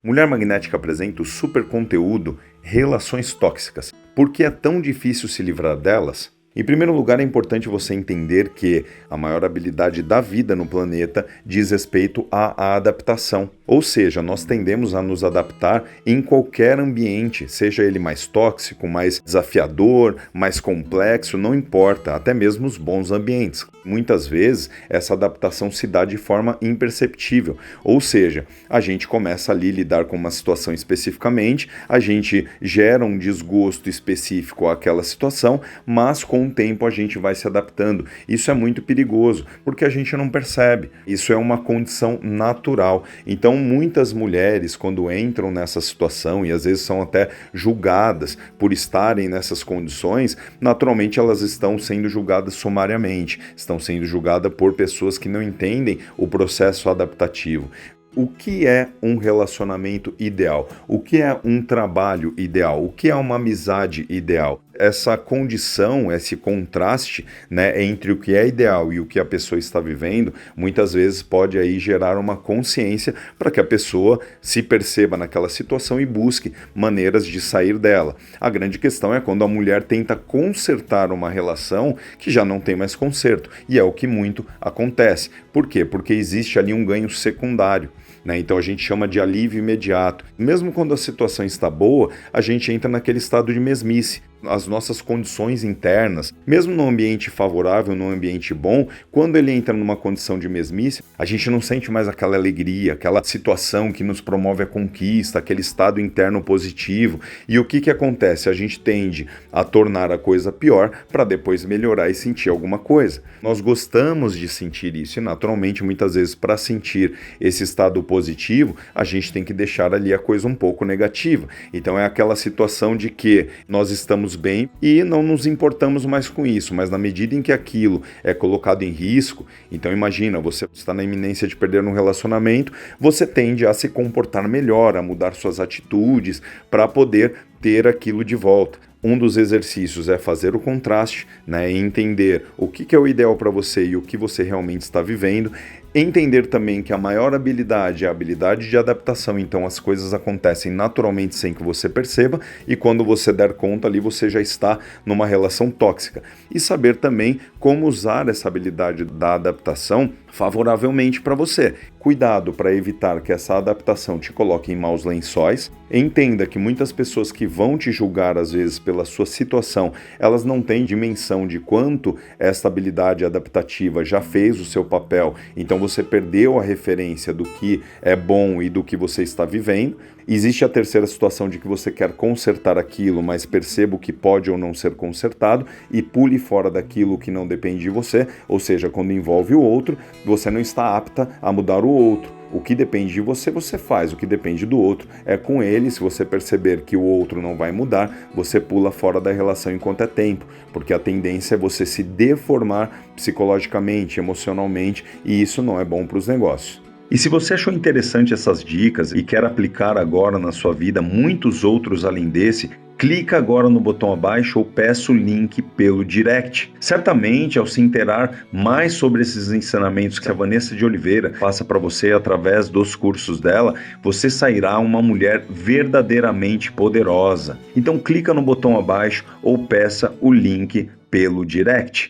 Mulher Magnética apresenta o super conteúdo Relações Tóxicas. Por que é tão difícil se livrar delas? Em primeiro lugar, é importante você entender que a maior habilidade da vida no planeta diz respeito à adaptação. Ou seja, nós tendemos a nos adaptar em qualquer ambiente, seja ele mais tóxico, mais desafiador, mais complexo, não importa, até mesmo os bons ambientes. Muitas vezes, essa adaptação se dá de forma imperceptível, ou seja, a gente começa ali a lidar com uma situação especificamente, a gente gera um desgosto específico àquela situação, mas com o tempo a gente vai se adaptando. Isso é muito perigoso, porque a gente não percebe. Isso é uma condição natural. Então, muitas mulheres, quando entram nessa situação, e às vezes são até julgadas por estarem nessas condições, naturalmente elas estão sendo julgadas sumariamente, estão sendo julgadas por pessoas que não entendem o processo adaptativo. O que é um relacionamento ideal? O que é um trabalho ideal? O que é uma amizade ideal? Essa condição, esse contraste, né, entre o que é ideal e o que a pessoa está vivendo, muitas vezes pode aí gerar uma consciência para que a pessoa se perceba naquela situação e busque maneiras de sair dela. A grande questão é quando a mulher tenta consertar uma relação que já não tem mais conserto, e é o que muito acontece. Por quê? Porque existe ali um ganho secundário. Então a gente chama de alívio imediato. Mesmo quando a situação está boa, a gente entra naquele estado de mesmice. As nossas condições internas, mesmo num ambiente favorável, num ambiente bom, quando ele entra numa condição de mesmice, a gente não sente mais aquela alegria, aquela situação que nos promove a conquista, aquele estado interno positivo. E o que acontece? A gente tende a tornar a coisa pior para depois melhorar e sentir alguma coisa. Nós gostamos de sentir isso e, naturalmente, muitas vezes, para sentir esse estado positivo, a gente tem que deixar ali a coisa um pouco negativa. Então é aquela situação de que nós estamos bem e não nos importamos mais com isso, mas na medida em que aquilo é colocado em risco, então imagina, você está na iminência de perder um relacionamento, você tende a se comportar melhor, a mudar suas atitudes para poder ter aquilo de volta. Um dos exercícios é fazer o contraste, e entender o que é o ideal para você e o que você realmente está vivendo. Entender também que a maior habilidade é a habilidade de adaptação, então as coisas acontecem naturalmente sem que você perceba, e quando você der conta ali você já está numa relação tóxica. E saber também como usar essa habilidade da adaptação favoravelmente para você. Cuidado para evitar que essa adaptação te coloque em maus lençóis. Entenda que muitas pessoas que vão te julgar às vezes pela sua situação, elas não têm dimensão de quanto essa habilidade adaptativa já fez o seu papel, então você perdeu a referência do que é bom e do que você está vivendo. Existe a terceira situação de que você quer consertar aquilo, mas perceba o que pode ou não ser consertado e pule fora daquilo que não depende de você, ou seja, quando envolve o outro, você não está apta a mudar o outro. O que depende de você, você faz. O que depende do outro é com ele. Se você perceber que o outro não vai mudar, você pula fora da relação enquanto é tempo, porque a tendência é você se deformar psicologicamente, emocionalmente, e isso não é bom para os negócios. E se você achou interessante essas dicas e quer aplicar agora na sua vida muitos outros além desse, clica agora no botão abaixo ou peça o link pelo direct. Certamente, ao se inteirar mais sobre esses ensinamentos que a Vanessa de Oliveira passa para você através dos cursos dela, você sairá uma mulher verdadeiramente poderosa. Então clica no botão abaixo ou peça o link pelo direct.